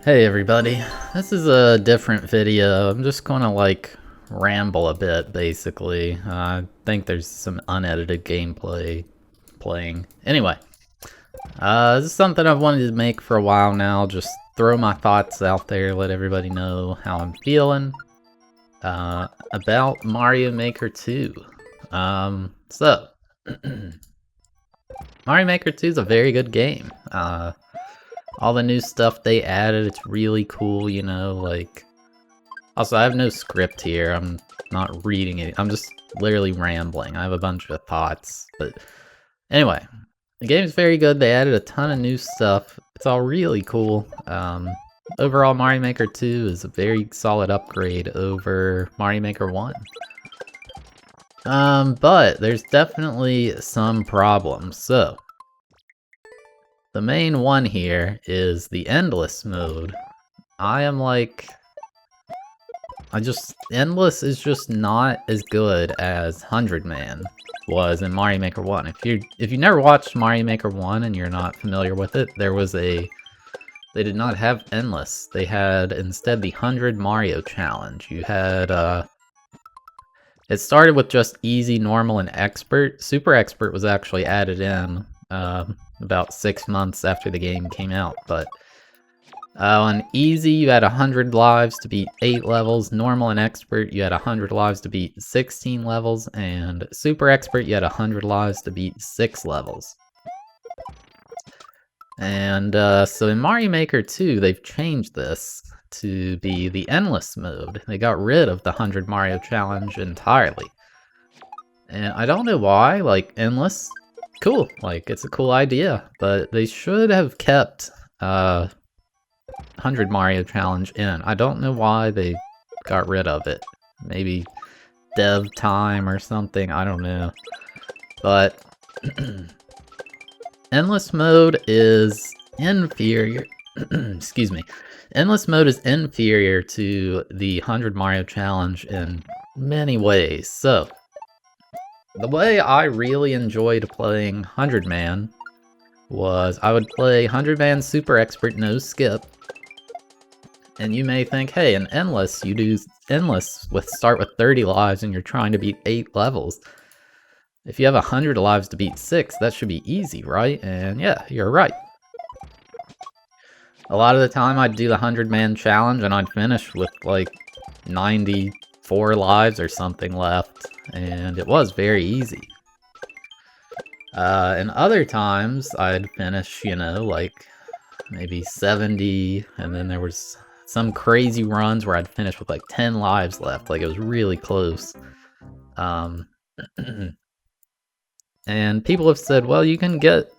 Hey everybody, this is a different video. I'm just gonna ramble a bit basically. I think there's some unedited gameplay playing. Anyway, this is something I've wanted to make for a while now. Just throw my thoughts out there, let everybody know how I'm feeling about Mario Maker 2. So, Mario Maker 2 is a very good game. All the new stuff they added, it's really cool, you know, Also, I have no script here, I'm not reading it, I'm just literally rambling. I have a bunch of thoughts, but anyway. The game's very good, they added a ton of new stuff, it's all really cool. Overall, Mario Maker 2 is a very solid upgrade over Mario Maker 1. But there's definitely some problems, so... The main one here is the endless mode. Endless is just not as good as 100 Man was in Mario Maker 1. If you never watched Mario Maker 1 and you're not familiar with it, they did not have endless. They had instead the 100 Mario challenge. You had it started with just easy, normal, and expert. Super expert was actually added in about 6 months after the game came out, but on easy you had 100 lives to beat 8 levels, normal and expert you had 100 lives to beat 16 levels, and super expert you had 100 lives to beat 6 levels. And so in Mario Maker 2 they've changed this to be the endless mode. They got rid of the 100 Mario challenge entirely. And I don't know why, endless, cool, it's a cool idea, but they should have kept 100 Mario challenge in. I don't know why they got rid of it. Maybe dev time or something, I don't know. But endless mode is inferior. Excuse me. Endless mode is inferior to the 100 Mario challenge in many ways. So, the way I really enjoyed playing 100 Man was I would play 100 Man Super Expert no skip. And you may think, hey, in Endless, you do Endless start with 30 lives and you're trying to beat 8 levels. If you have 100 lives to beat 6, that should be easy, right? And yeah, you're right. A lot of the time I'd do the 100 Man challenge and I'd finish with 94 lives or something left. And it was very easy. And other times, I'd finish, maybe 70, and then there was some crazy runs where I'd finish with 10 lives left, it was really close. And people have said, well, you can get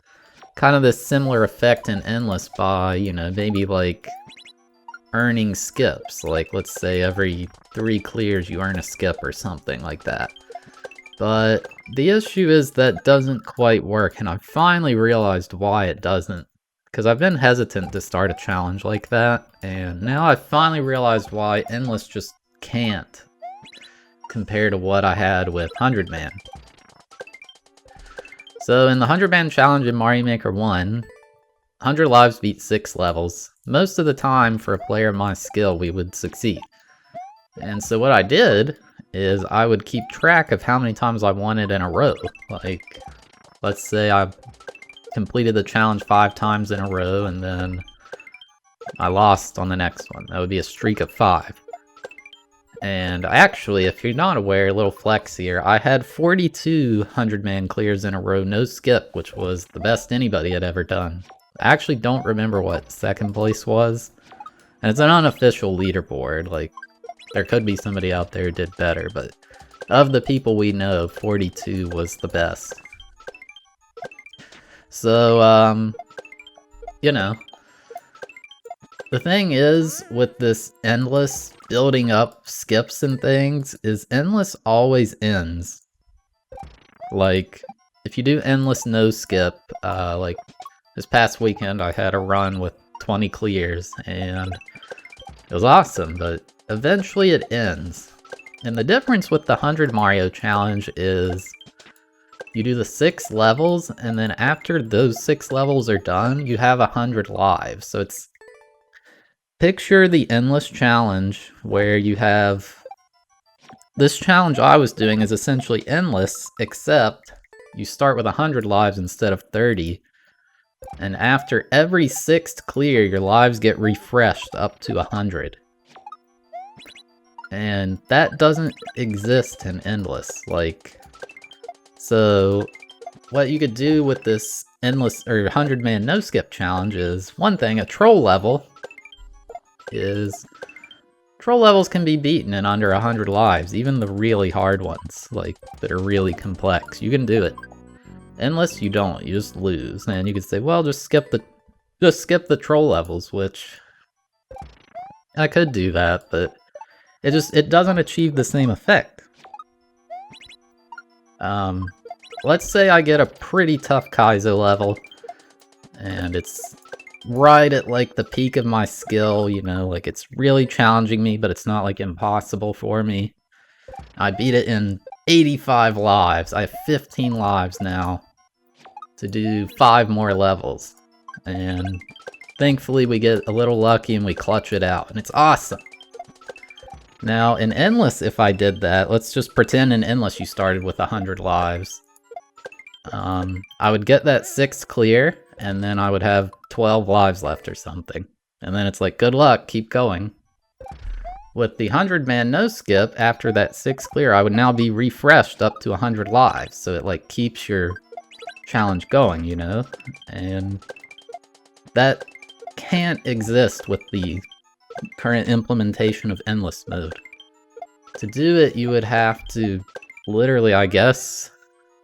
kind of this similar effect in Endless by, maybe earning skips, let's say every 3 clears you earn a skip or something like that. But the issue is that doesn't quite work, and I finally realized why it doesn't. Because I've been hesitant to start a challenge like that, and now I finally realized why Endless just can't compare to what I had with 100 Man. So in the 100 Man challenge in Mario Maker 1, 100 lives beat 6 levels. Most of the time, for a player of my skill, we would succeed. And so what I did is I would keep track of how many times I won it in a row. Let's say I completed the challenge 5 times in a row and then I lost on the next one. That would be a streak of 5. And actually, if you're not aware, a little flex here, I had 42 100 Man clears in a row, no skip, which was the best anybody had ever done. I actually don't remember what second place was. And it's an unofficial leaderboard, there could be somebody out there who did better, but of the people we know, 42 was the best. So, the thing is, with this Endless building up skips and things, is Endless always ends. If you do Endless no skip, this past weekend I had a run with 20 clears, and it was awesome, but eventually it ends. And the difference with the 100 Mario challenge is you do the 6 levels, and then after those 6 levels are done, you have 100 lives. So picture the endless challenge where you have... This challenge I was doing is essentially endless, except you start with 100 lives instead of 30. And after every 6th clear, your lives get refreshed up to 100. And that doesn't exist in endless. Like, so what you could do with this endless or 100-man no-skip challenge is, one thing, a troll level is... Troll levels can be beaten in under 100 lives, even the really hard ones, like, that are really complex. You can do it. Endless, you don't. You just lose. And you could say, well, just skip the troll levels, which... I could do that, but it doesn't achieve the same effect. Let's say I get a pretty tough Kaizo level, and it's right at, like, the peak of my skill, you know, like, it's really challenging me, but it's not, like, impossible for me. I beat it in 85 lives. I have 15 lives now to do 5 more levels. And thankfully we get a little lucky and we clutch it out, and it's awesome. Now, in Endless, if I did that, let's just pretend in Endless you started with 100 lives. I would get that 6th clear, and then I would have 12 lives left or something. And then it's like, good luck, keep going. With the 100-man no-skip, after that 6th clear, I would now be refreshed up to 100 lives, so it, like, keeps your challenge going, you know? And that can't exist with the current implementation of Endless mode. To do it, you would have to literally, I guess,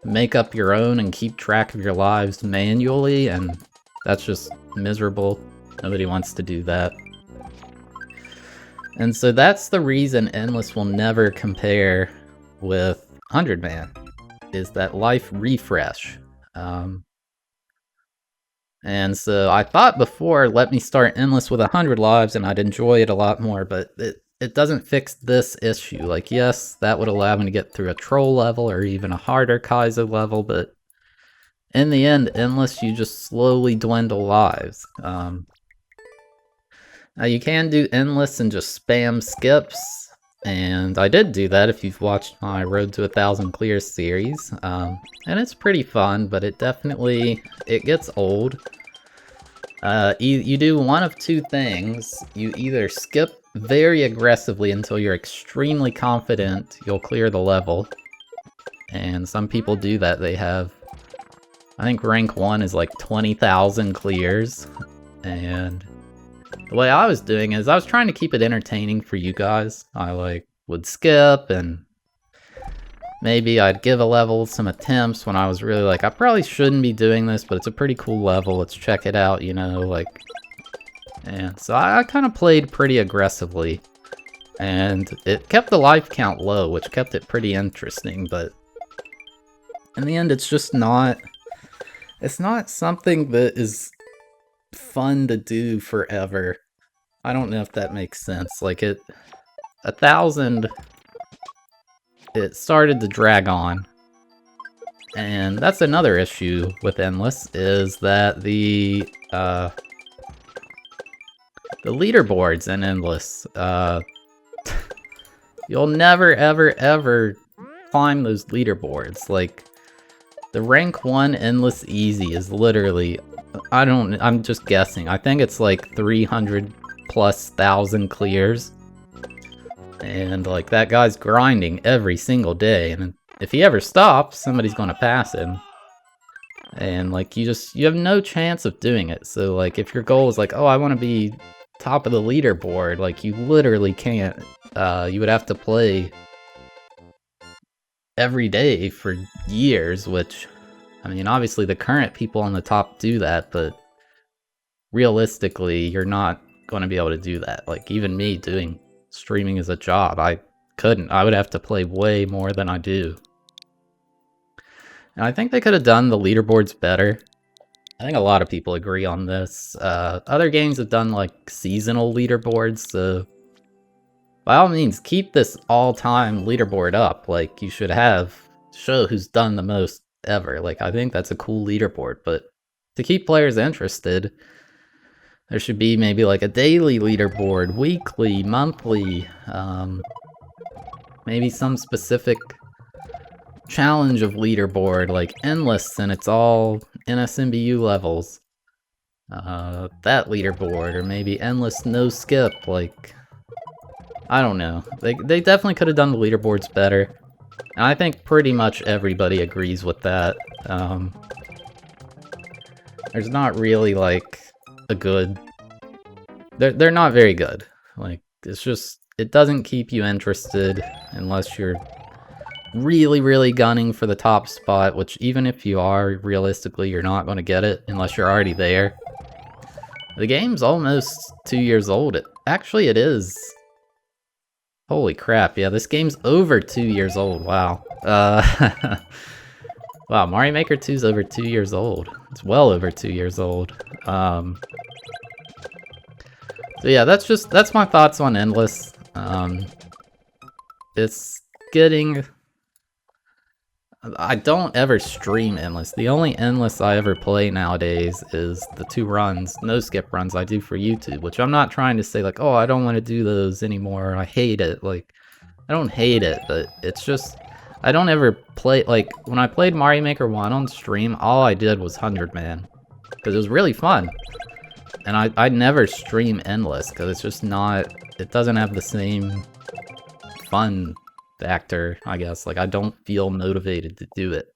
make up your own and keep track of your lives manually, and that's just miserable. Nobody wants to do that. And so that's the reason Endless will never compare with 100-man, is that life refresh. And so I thought before, let me start Endless with 100 lives and I'd enjoy it a lot more, but it doesn't fix this issue. Like, yes, that would allow me to get through a troll level or even a harder Kaizo level, but in the end, Endless, you just slowly dwindle lives. Now, you can do Endless and just spam skips, and I did do that if you've watched my Road to 1,000 Clears series, and it's pretty fun, but it gets old. You do one of two things. You either skip very aggressively until you're extremely confident you'll clear the level, and some people do that. They have, I think rank 1 is like 20,000 clears, and the way I was doing is I was trying to keep it entertaining for you guys. I would skip, and maybe I'd give a level some attempts when I was really like, I probably shouldn't be doing this, but it's a pretty cool level, let's check it out, you know, like... And so I kind of played pretty aggressively, and it kept the life count low, which kept it pretty interesting, but in the end, it's just not... It's not something that is fun to do forever. I don't know if that makes sense. Like, 1,000... It started to drag on. And that's another issue with Endless, is that the leaderboards in Endless, you'll never, ever, ever climb those leaderboards. Like, the rank 1 Endless Easy is literally, I'm just guessing, I think it's like 300 plus thousand clears. And, like, that guy's grinding every single day, and if he ever stops, somebody's gonna pass him. And, like, you have no chance of doing it. So, like, if your goal is like, oh, I want to be top of the leaderboard, like, you literally can't. You would have to play every day for years, which, I mean, obviously the current people on the top do that, but realistically, you're not going to be able to do that. Like, even me doing streaming as a job, I couldn't. I would have to play way more than I do. And I think they could have done the leaderboards better. I think a lot of people agree on this. Other games have done, like, seasonal leaderboards, so by all means, keep this all-time leaderboard up. Like, you should show who's done the most ever. Like, I think that's a cool leaderboard, but to keep players interested, There should be maybe like a daily leaderboard, weekly, monthly, maybe some specific challenge of leaderboard, like endless, and it's all NSMBU levels. That leaderboard, or maybe endless no skip, like, I don't know. They definitely could have done the leaderboards better. And I think pretty much everybody agrees with that. There's not really, like, a good... They're not very good. Like, it's just... It doesn't keep you interested unless you're really, really gunning for the top spot, which even if you are, realistically, you're not going to get it unless you're already there. The game's almost 2 years old. Actually, it is. Holy crap, yeah, this game's over 2 years old, wow. Wow, Mario Maker 2's over 2 years old. It's well over 2 years old. So yeah, that's my thoughts on Endless. It's getting... I don't ever stream Endless. The only Endless I ever play nowadays is the 2 runs, no skip runs I do for YouTube, which I'm not trying to say like, oh, I don't want to do those anymore, I hate it. Like, I don't hate it, but it's just, I don't ever play, like, when I played Mario Maker 1 on stream, all I did was 100 Man, because it was really fun. And I never stream Endless, because it's just not, it doesn't have the same fun factor, I guess. Like, I don't feel motivated to do it.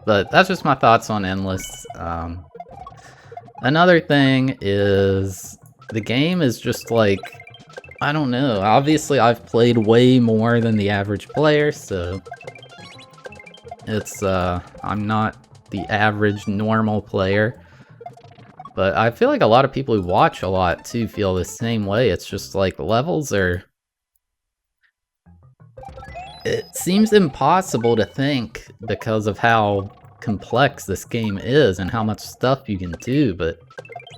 But that's just my thoughts on Endless. Another thing is, the game is just like, I don't know, obviously I've played way more than the average player, so it's, I'm not the average normal player. But I feel like a lot of people who watch a lot, too, feel the same way. It's just like, levels are... It seems impossible to think because of how complex this game is and how much stuff you can do, but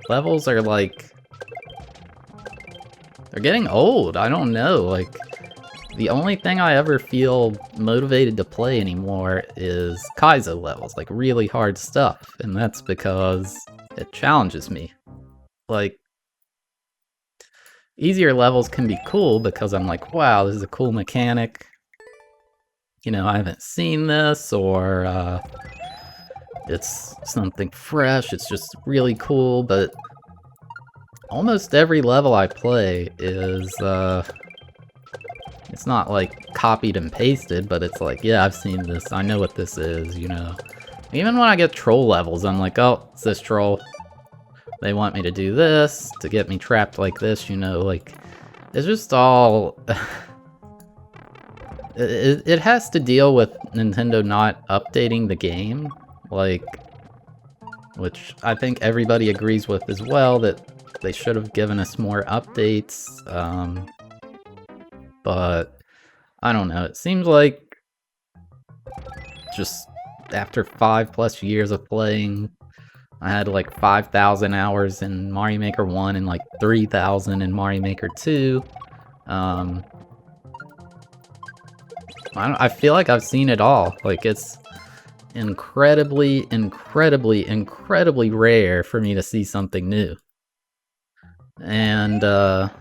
levels are like... They're getting old, I don't know, like... The only thing I ever feel motivated to play anymore is Kaizo levels, like really hard stuff, and that's because it challenges me. Like, easier levels can be cool because I'm like, wow, this is a cool mechanic. You know, I haven't seen this, or it's something fresh, it's just really cool, but almost every level I play is, it's not like copied and pasted, but it's like, yeah, I've seen this, I know what this is, you know. Even when I get troll levels, I'm like, oh, it's this troll. They want me to do this, to get me trapped like this, you know, like, it's just all... It has to deal with Nintendo not updating the game, like, which I think everybody agrees with as well, that they should have given us more updates, but I don't know, it seems like just after 5+ years of playing, I had like 5,000 hours in Mario Maker 1 and like 3,000 in Mario Maker 2, I feel like I've seen it all. Like, it's incredibly, incredibly, incredibly rare for me to see something new. And, the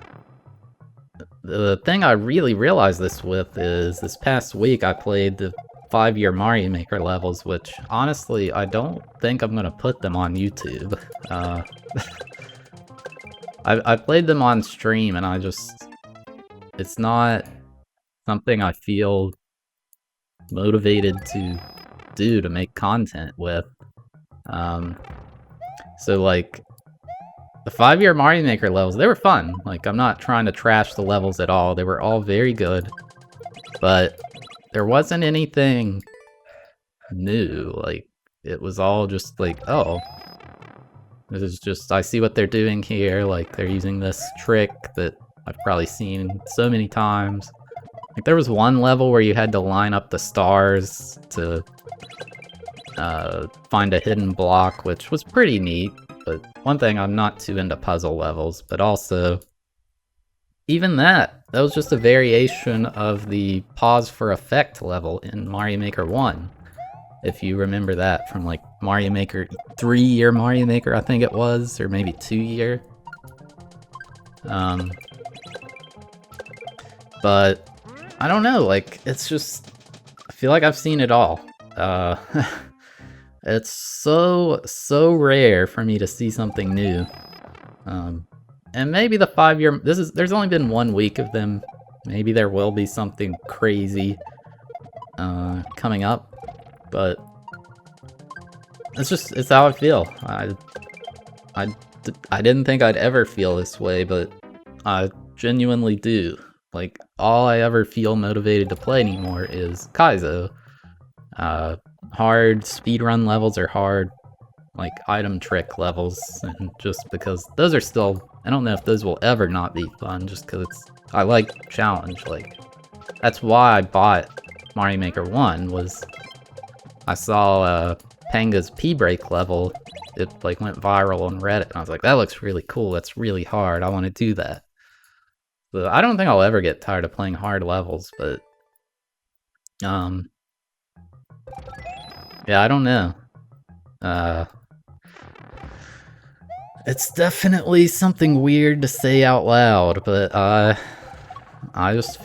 thing I really realized this with is this past week I played the 5-year Mario Maker levels, which, honestly, I don't think I'm gonna put them on YouTube. I played them on stream, and I just... It's not something I feel motivated to do, to make content with. So like, the 5-year Mario Maker levels, they were fun. Like, I'm not trying to trash the levels at all, they were all very good. But there wasn't anything new, like, it was all just like, oh, this is just, I see what they're doing here, like, they're using this trick that I've probably seen so many times. Like, there was one level where you had to line up the stars to find a hidden block, which was pretty neat, but one thing, I'm not too into puzzle levels, but also, even that was just a variation of the pause for effect level in Mario Maker 1. If you remember that from like Mario Maker 3 or Mario Maker, I think it was, or maybe 2 year. But I don't know, like, it's just, I feel like I've seen it all. It's so rare for me to see something new. And maybe the 5-year, there's only been 1 week of them. Maybe there will be something crazy coming up, but it's how I feel. I didn't think I'd ever feel this way, but I genuinely do. Like, all I ever feel motivated to play anymore is Kaizo. Hard speedrun levels are hard, like, item trick levels, and just because those are still, I don't know if those will ever not be fun, just because I like challenge. Like, that's why I bought Mario Maker 1, was I saw Panga's P-Break level. It like went viral on Reddit, and I was like, that looks really cool, that's really hard, I want to do that. So I don't think I'll ever get tired of playing hard levels, but yeah, I don't know. It's definitely something weird to say out loud, but I just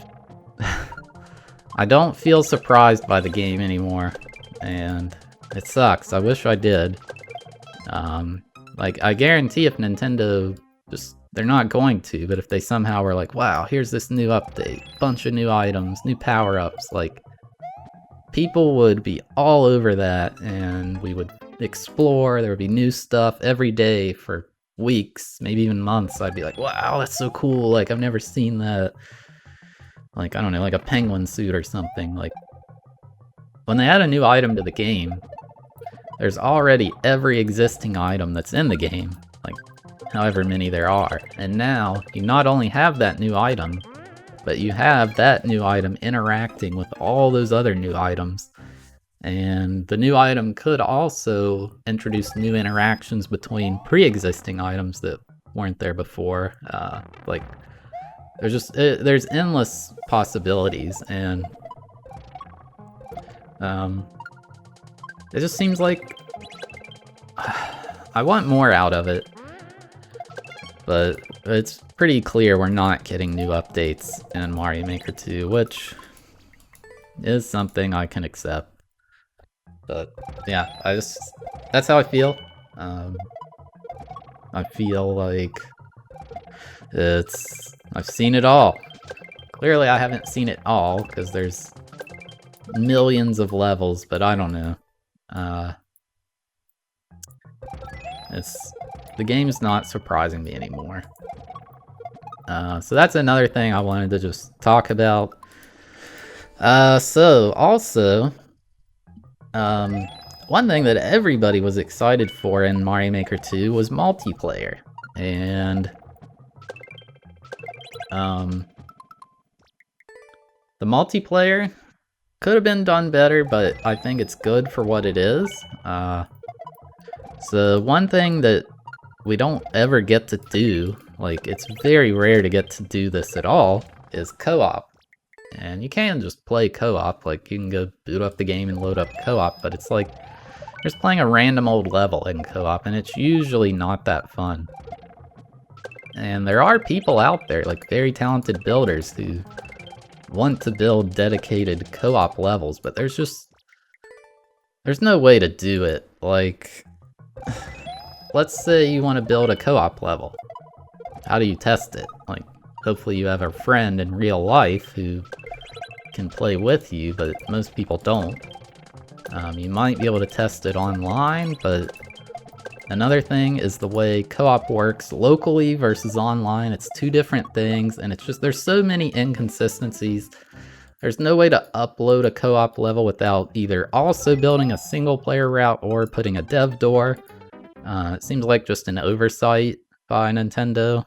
I don't feel surprised by the game anymore, and it sucks. I wish I did. Like, I guarantee if Nintendo they're not going to, but if they somehow were like, wow, here's this new update, bunch of new items, new power-ups, like, people would be all over that, and we would explore, there would be new stuff every day for weeks, maybe even months. I'd be like, wow, that's so cool, like, I've never seen that. Like, I don't know, like a penguin suit or something. Like, when they add a new item to the game, there's already every existing item that's in the game, like, however many there are. And now, you not only have that new item, but you have that new item interacting with all those other new items. And the new item could also introduce new interactions between pre-existing items that weren't there before. Like, there's endless possibilities, and it just seems like I want more out of it, but it's pretty clear we're not getting new updates in Mario Maker 2, which is something I can accept. But yeah, that's how I feel. I feel like I've seen it all. Clearly I haven't seen it all, because there's millions of levels, but I don't know. The game's not surprising me anymore. So that's another thing I wanted to just talk about. So also, one thing that everybody was excited for in Mario Maker 2 was multiplayer, and the multiplayer could have been done better, but I think it's good for what it is. So one thing that we don't ever get to do, like, it's very rare to get to do this at all, is co-op. And you can just play co-op, like, you can go boot up the game and load up co-op, but it's like, you're just playing a random old level in co-op, and it's usually not that fun. And there are people out there, like very talented builders, who want to build dedicated co-op levels, but there's no way to do it. Like, let's say you want to build a co-op level. How do you test it? Like, hopefully you have a friend in real life who can play with you, but most people don't. You might be able to test it online, but another thing is the way co-op works locally versus online. It's two different things, and it's just, there's so many inconsistencies. There's no way to upload a co-op level without either also building a single player route or putting a dev door. It seems like just an oversight by Nintendo.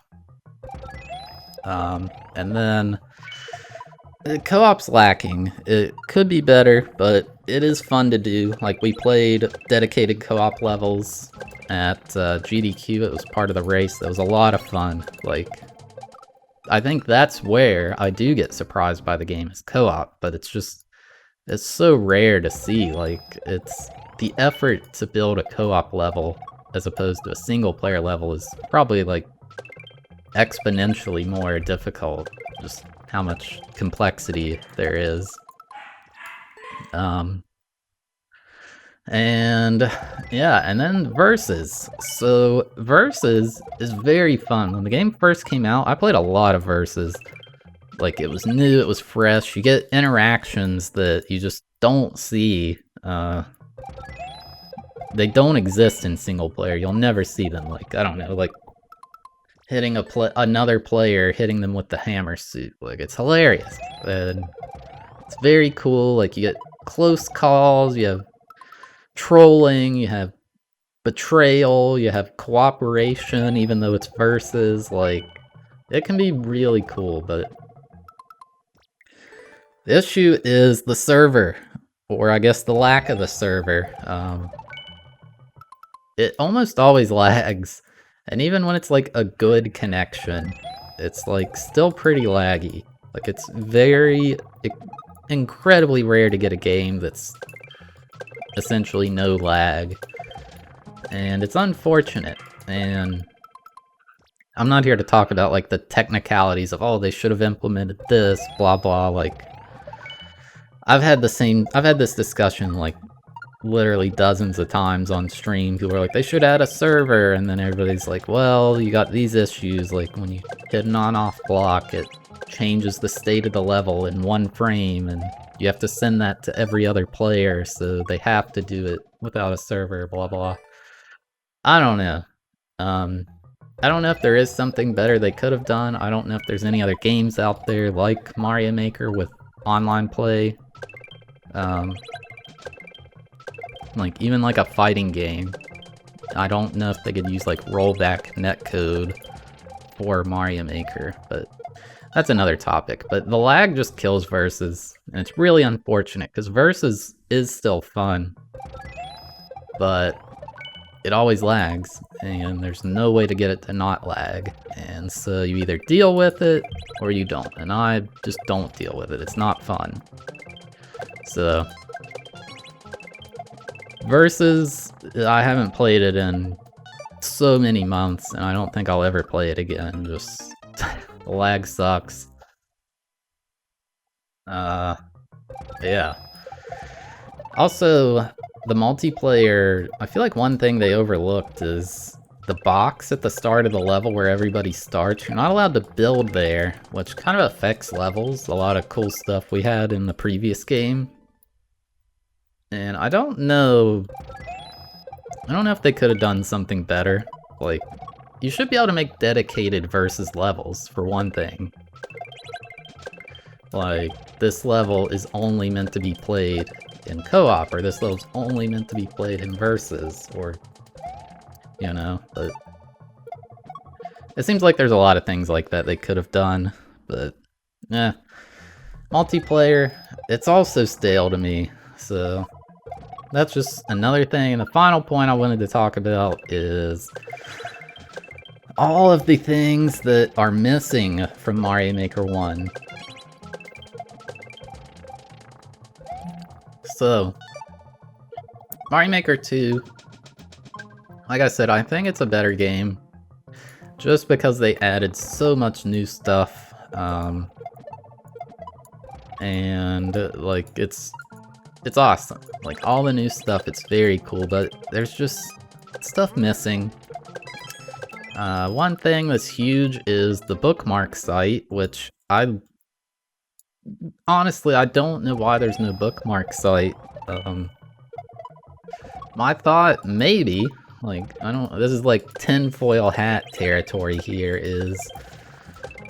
And then co-op's lacking. It could be better, but it is fun to do. Like, we played dedicated co-op levels at GDQ. It was part of the race. That was a lot of fun. Like, I think that's where I do get surprised by the game, is co-op, but it's just, it's so rare to see. Like, it's the effort to build a co-op level as opposed to a single player level is probably like exponentially more difficult. Just how much complexity there is. And yeah, and then Versus. So Versus is very fun. When the game first came out, I played a lot of Versus. Like, it was new, it was fresh. You get interactions that you just don't see. They don't exist in single player. You'll never see them. Like, I don't know, like hitting another player, hitting them with the hammer suit. Like, it's hilarious. And it's very cool. Like, you get close calls, you have trolling, you have betrayal, you have cooperation, even though it's versus. Like, it can be really cool, but the issue is the server, or I guess the lack of a server. It almost always lags, and even when it's like a good connection, it's like still pretty laggy. Like, it's incredibly rare to get a game that's essentially no lag, and it's unfortunate. And I'm not here to talk about like the technicalities of, oh, they should have implemented this, blah blah. Like, I've had this discussion like literally dozens of times on stream. People are like, they should add a server, and then everybody's like, well, you got these issues, like when you hit an on-off block, it changes the state of the level in 1 frame, and you have to send that to every other player, so they have to do it without a server, blah blah. I don't know. I don't know if there is something better they could have done. I don't know if there's any other games out there like Mario Maker with online play. Like, even like a fighting game. I don't know if they could use like rollback netcode for Mario Maker, but that's another topic. But the lag just kills Versus, and it's really unfortunate because Versus is still fun, but it always lags, and there's no way to get it to not lag. And so you either deal with it or you don't, and I just don't deal with it. It's not fun. So Versus, I haven't played it in so many months, and I don't think I'll ever play it again. Just the lag sucks. Yeah. Also, the multiplayer, I feel like one thing they overlooked is the box at the start of the level where everybody starts. You're not allowed to build there, which kind of affects levels. A lot of cool stuff we had in the previous game. And I don't know if they could have done something better. Like, you should be able to make dedicated versus levels, for one thing. Like, this level is only meant to be played in co-op, or this level's only meant to be played in versus, or, you know, but it seems like there's a lot of things like that they could have done, but, eh. Multiplayer, it's also stale to me, so that's just another thing. And the final point I wanted to talk about is all of the things that are missing from Mario Maker 1. So, Mario Maker 2, like I said, I think it's a better game just because they added so much new stuff. And like, it's awesome. Like, all the new stuff, it's very cool, but there's just stuff missing. One thing that's huge is the bookmark site, which honestly, I don't know why there's no bookmark site. My thought, maybe, like, this is like tinfoil hat territory here, is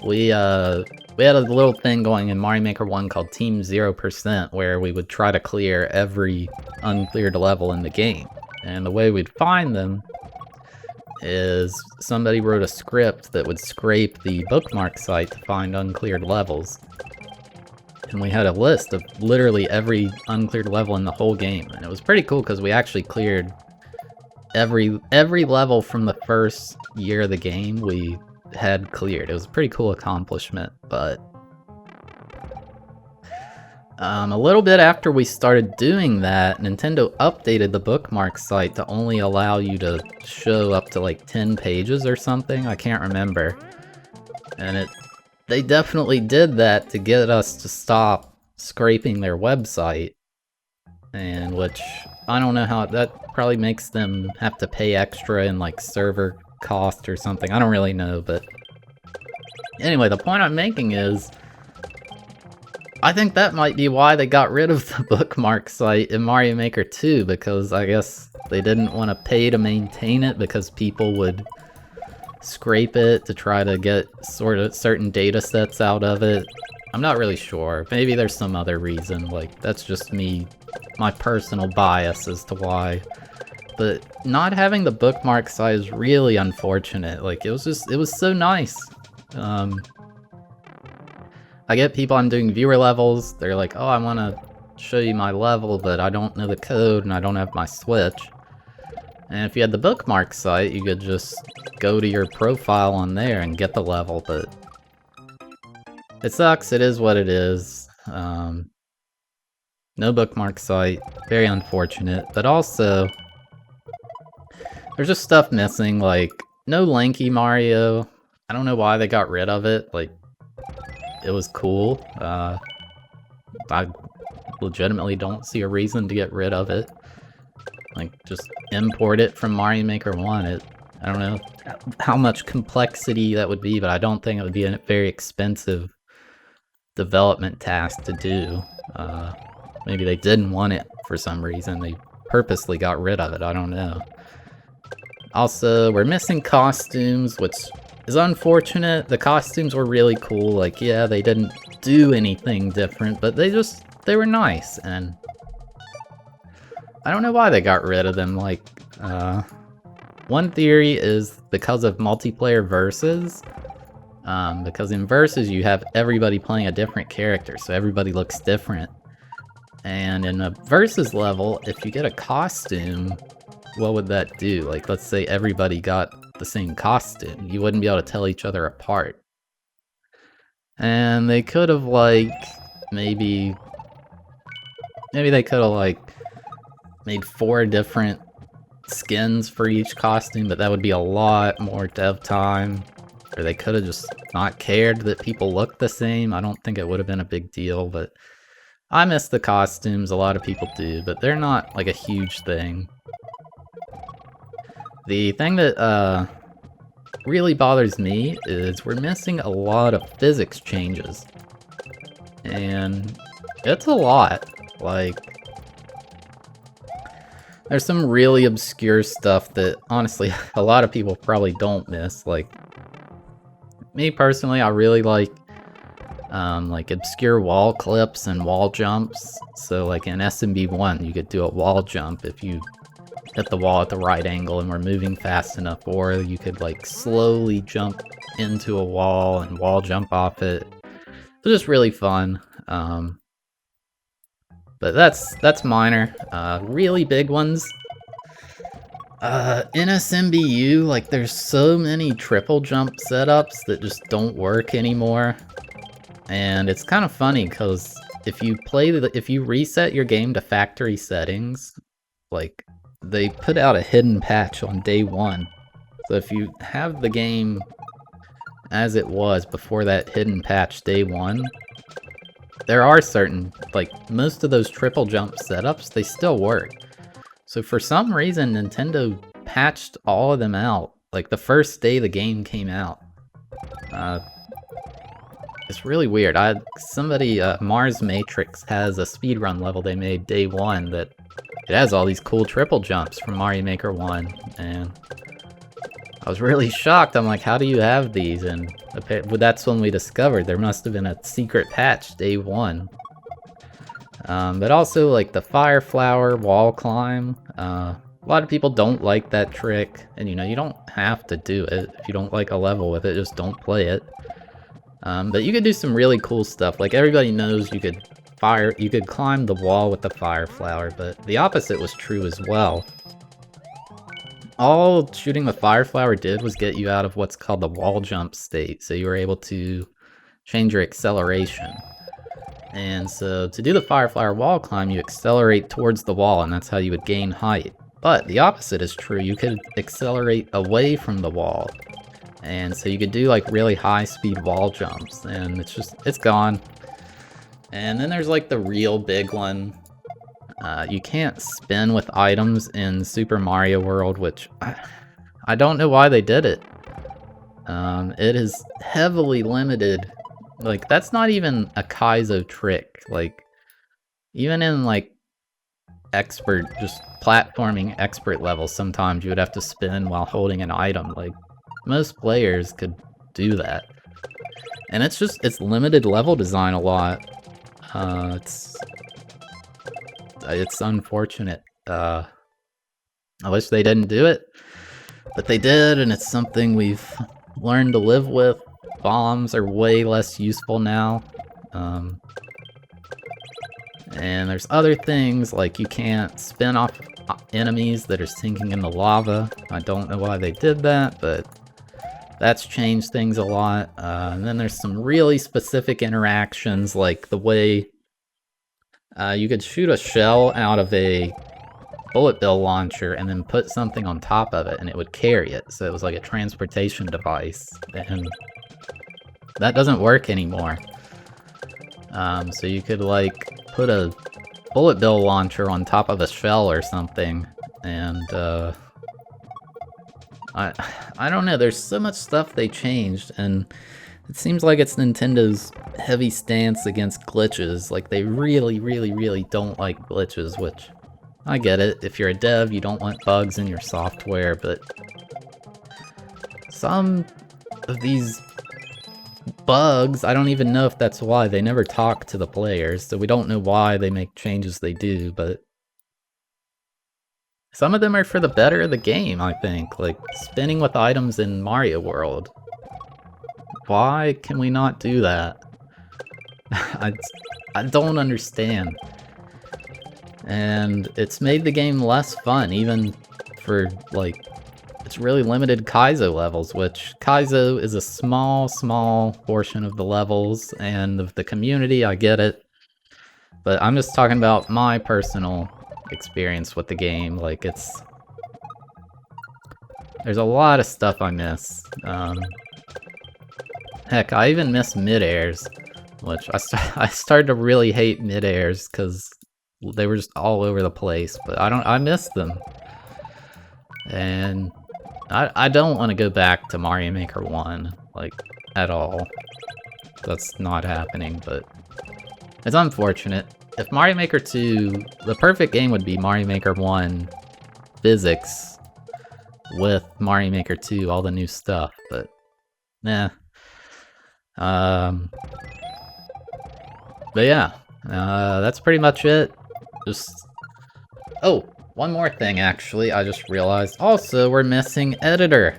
we had a little thing going in Mario Maker 1 called Team 0%, where we would try to clear every uncleared level in the game. And the way we'd find them is somebody wrote a script that would scrape the bookmark site to find uncleared levels. And we had a list of literally every uncleared level in the whole game. And it was pretty cool because we actually cleared every level from the first year of the game we had cleared. It was a pretty cool accomplishment, but A little bit after we started doing that, Nintendo updated the bookmark site to only allow you to show up to like 10 pages or something, I can't remember. And they definitely did that to get us to stop scraping their website. And which, I don't know how, that probably makes them have to pay extra in like server cost or something, I don't really know, but... Anyway, the point I'm making is, I think that might be why they got rid of the bookmark site in Mario Maker 2, because I guess they didn't want to pay to maintain it because people would scrape it to try to get sort of certain data sets out of it. I'm not really sure. Maybe there's some other reason, like, that's just me, my personal bias as to why. But not having the bookmark site is really unfortunate. Like, it was so nice. I get people, I'm doing viewer levels, they're like, oh, I want to show you my level, but I don't know the code and I don't have my Switch. And if you had the bookmark site, you could just go to your profile on there and get the level, but... It sucks, it is what it is. No bookmark site, very unfortunate, but also... There's just stuff missing, like, no Lanky Mario. I don't know why they got rid of it, like... It was cool. I legitimately don't see a reason to get rid of it. Like, just import it from Mario Maker 1. I don't know how much complexity that would be, but I don't think it would be a very expensive development task to do. Maybe they didn't want it for some reason. They purposely got rid of it. I don't know. Also, we're missing costumes, which is unfortunate. The costumes were really cool. Like, yeah, they didn't do anything different, but they were nice, and I don't know why they got rid of them. Like, one theory is because of multiplayer versus, because in versus you have everybody playing a different character, so everybody looks different. And in a versus level, if you get a costume, what would that do? Like, let's say everybody got the same costume, you wouldn't be able to tell each other apart. And they could have, like, maybe they could have, like, made 4 different skins for each costume, but that would be a lot more dev time. Or they could have just not cared that people look the same. I don't think it would have been a big deal, but I miss the costumes, a lot of people do, but they're not, like, a huge thing. The thing that really bothers me is we're missing a lot of physics changes. And it's a lot. Like, there's some really obscure stuff that, honestly, a lot of people probably don't miss. Like, me personally, I really like obscure wall clips and wall jumps. So, like, in SMB1, you could do a wall jump if you hit the wall at the right angle and we're moving fast enough, or you could, like, slowly jump into a wall and wall jump off it. It's just really fun. But that's minor. Really big ones. In SMBU, like, there's so many triple jump setups that just don't work anymore. And it's kind of funny, because if you reset your game to factory settings, like, they put out a hidden patch on day 1. So if you have the game as it was before that hidden patch day 1, there are certain, like, most of those triple jump setups, they still work. So for some reason, Nintendo patched all of them out, like, the first day the game came out. It's really weird. Mars Matrix has a speedrun level they made day 1 that it has all these cool triple jumps from Mario Maker 1, and I was really shocked. I'm like, how do you have these? And that's when we discovered there must have been a secret patch day 1. But also, like, the Fire Flower wall climb, a lot of people don't like that trick, and, you know, you don't have to do it. If you don't like a level with it, just don't play it. But you could do some really cool stuff. Like, everybody knows you could climb the wall with the Fire Flower, but the opposite was true as well. All shooting the Fire Flower did was get you out of what's called the wall jump state, so you were able to change your acceleration. And so to do the Fireflower wall climb, you accelerate towards the wall, and that's how you would gain height. But the opposite is true. You could accelerate away from the wall. And so you could do like really high speed wall jumps, and it's gone. And then there's like the real big one. You can't spin with items in Super Mario World, which I don't know why they did it. It is heavily limited. Like, that's not even a Kaizo trick. Like, even in, like, just platforming expert levels, sometimes you would have to spin while holding an item. Like, most players could do that. And it's limited level design a lot. It's unfortunate. I wish they didn't do it, but they did, and it's something we've learned to live with. Bombs are way less useful now. And there's other things, like you can't spin off enemies that are sinking in the lava. I don't know why they did that, but that's changed things a lot. And then there's some really specific interactions, like the way you could shoot a shell out of a bullet bill launcher and then put something on top of it and it would carry it. So it was like a transportation device, and that doesn't work anymore. So you could like put a bullet bill launcher on top of a shell or something, and I don't know, there's so much stuff they changed, and it seems like it's Nintendo's heavy stance against glitches. Like, they really, really, really don't like glitches, which I get it. If you're a dev, you don't want bugs in your software, but some of these bugs, I don't even know if that's why. They never talk to the players, so we don't know why they make changes they do, but some of them are for the better of the game, I think. Like, spinning with items in Mario World. Why can we not do that? I don't understand. And it's made the game less fun, even for, like, it's really limited Kaizo levels, which Kaizo is a small portion of the levels and of the community, I get it. But I'm just talking about my personal experience with the game. Like, there's a lot of stuff I miss. Heck, I even miss mid-airs, which I started to really hate mid-airs because they were just all over the place, but I miss them. And I don't want to go back to Mario Maker 1, like, at all. That's not happening, but it's unfortunate. If Mario Maker 2, the perfect game would be Mario Maker 1 physics with Mario Maker 2, all the new stuff, but nah. But yeah, that's pretty much it. Oh, one more thing, actually, I just realized. Also, we're missing editor.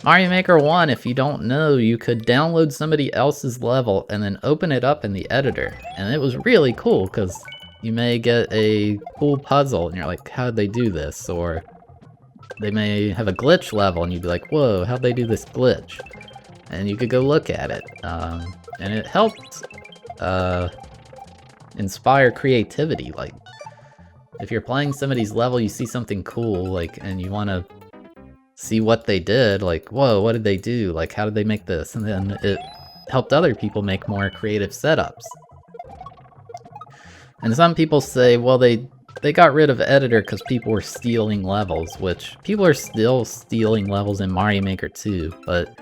Mario Maker 1, if you don't know, you could download somebody else's level and then open it up in the editor. And it was really cool, because you may get a cool puzzle, and you're like, how'd they do this? Or they may have a glitch level, and you'd be like, whoa, how'd they do this glitch? And you could go look at it. And it helped inspire creativity. Like, if you're playing somebody's level, you see something cool, like, and you want to see what they did, like, whoa, what did they do? Like, how did they make this? And then it helped other people make more creative setups. And some people say, well, they got rid of editor because people were stealing levels, which people are still stealing levels in Mario Maker 2, but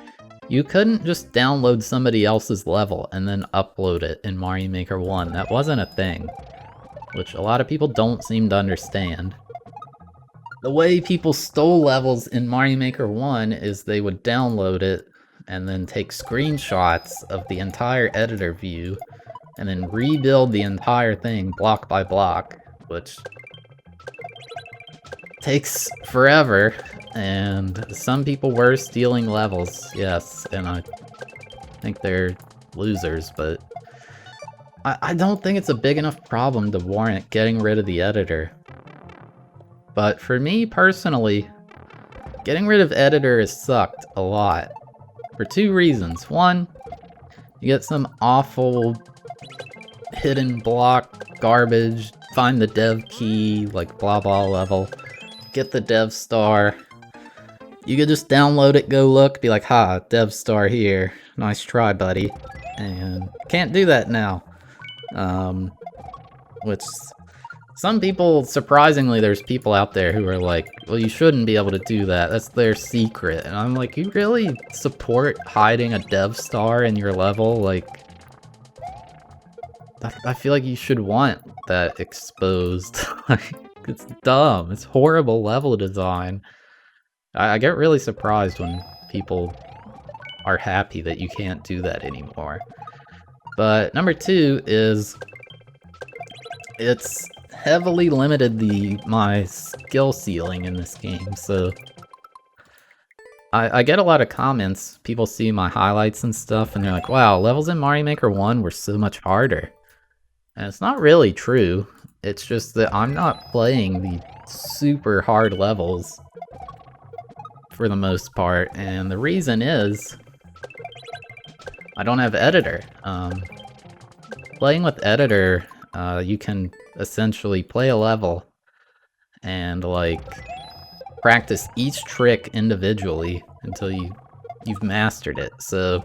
you couldn't just download somebody else's level and then upload it in Mario Maker 1. That wasn't a thing, which a lot of people don't seem to understand. The way people stole levels in Mario Maker 1 is they would download it and then take screenshots of the entire editor view and then rebuild the entire thing block by block, which takes forever, and some people were stealing levels, yes, and I think they're losers, but I don't think it's a big enough problem to warrant getting rid of the editor. But for me personally, getting rid of editor has sucked a lot, for two reasons. One, You get some awful hidden block garbage, find the dev key, like blah blah level, get the dev star. You could just download it, go look, be like, ha, dev star here. Nice try, buddy. And can't do that now. Which, some people, surprisingly, there's people out there who are like, well, you shouldn't be able to do that. That's their secret. And I'm like, you really support hiding a dev star in your level? Like, I feel like you should want that exposed. Like, it's dumb. It's horrible level design. I get really surprised when people are happy that you can't do that anymore. But number 2 is it's heavily limited my skill ceiling in this game. So I get a lot of comments. People see my highlights and stuff, and they're like, wow, levels in Mario Maker 1 were so much harder. And it's not really true. It's just that I'm not playing the super hard levels for the most part, and the reason is I don't have editor. Playing with editor, you can essentially play a level and like practice each trick individually until you've mastered it. So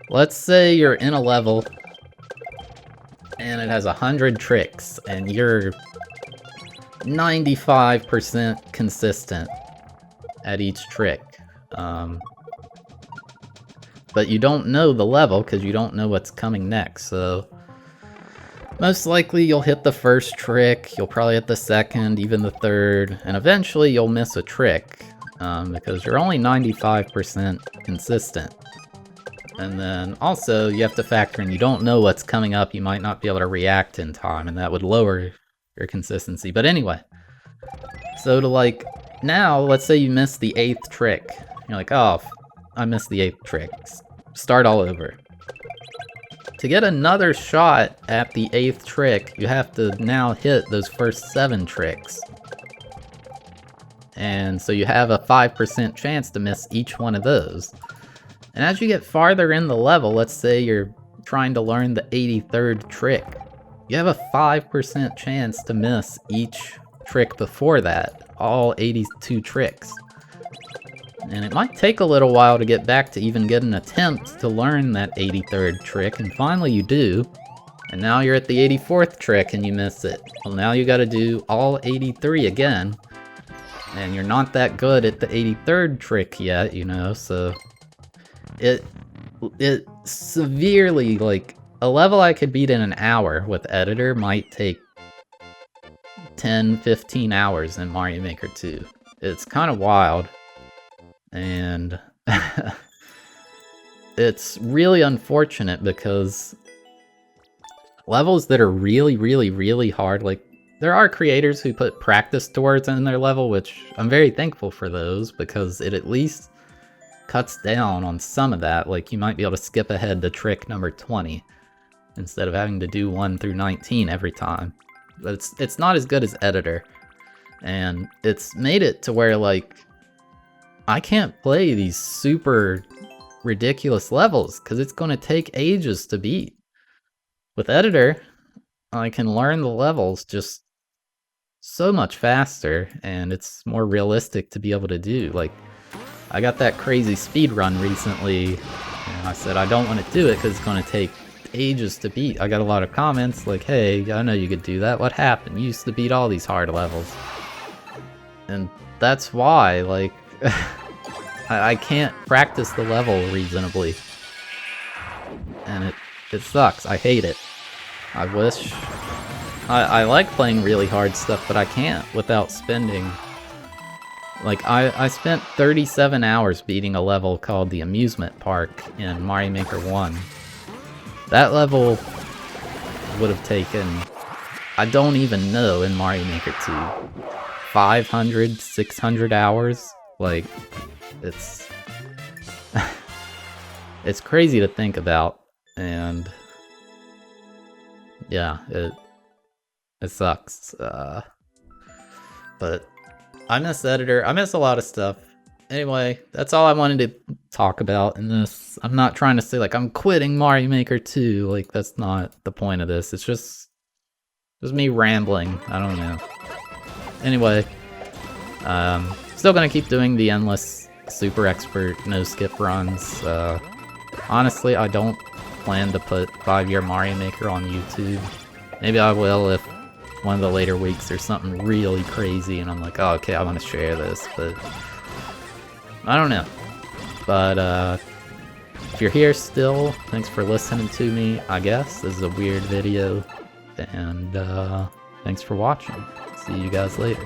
let's say you're in a level and it has 100 tricks and you're 95% consistent at each trick. But you don't know the level because you don't know what's coming next, so most likely you'll hit the first trick, you'll probably hit the second, even the third, and eventually you'll miss a trick because you're only 95% consistent. And then also you have to factor in you don't know what's coming up, you might not be able to react in time, and that would lower your consistency. But anyway, so to like, now let's say you missed the 8th trick. You're like, oh, I missed the 8th trick. Start all over. To get another shot at the 8th trick, you have to now hit those first 7 tricks. And so you have a 5% chance to miss each one of those. And as you get farther in the level, let's say you're trying to learn the 83rd trick, you have a 5% chance to miss each trick before that, all 82 tricks. And it might take a little while to get back to even get an attempt to learn that 83rd trick, and finally you do. And now you're at the 84th trick and you miss it. Well, now you gotta do all 83 again. And you're not that good at the 83rd trick yet, you know, so it severely, like, a level I could beat in an hour with editor might take 10-15 hours in Mario Maker 2. It's kind of wild. And it's really unfortunate because levels that are really, really, really hard, like, there are creators who put practice towards in their level, which I'm very thankful for those, because it at least cuts down on some of that. Like, you might be able to skip ahead to trick number 20 instead of having to do 1 through 19 every time. But it's not as good as editor, and it's made it to where, like, I can't play these super ridiculous levels because it's going to take ages to beat. With editor, I can learn the levels just so much faster, and it's more realistic to be able to do. Like, I got that crazy speed run recently, and I said I don't want to do it because it's going to take ages to beat. I got a lot of comments like, hey, I know you could do that. What happened? You used to beat all these hard levels. And that's why, like, I can't practice the level reasonably. And it sucks. I hate it. I wish... I like playing really hard stuff, but I can't without spending... Like, I spent 37 hours beating a level called the Amusement Park in Mario Maker 1. That level would have taken, I don't even know, in Mario Maker 2, 500, 600 hours? Like, it's... it's crazy to think about, and... yeah, it sucks. But I miss editor. I miss a lot of stuff. Anyway, that's all I wanted to talk about in this. I'm not trying to say like I'm quitting Mario Maker 2. Like that's not the point of this. It's just me rambling. I don't know. Anyway, still gonna keep doing the endless super expert no skip runs. Honestly, I don't plan to put 5-year Mario Maker on YouTube. Maybe I will if one of the later weeks there's something really crazy and I'm like, oh, okay, I want to share this, but I don't know. But if you're here still, thanks for listening to me, I guess. This is a weird video, and thanks for watching. See you guys later.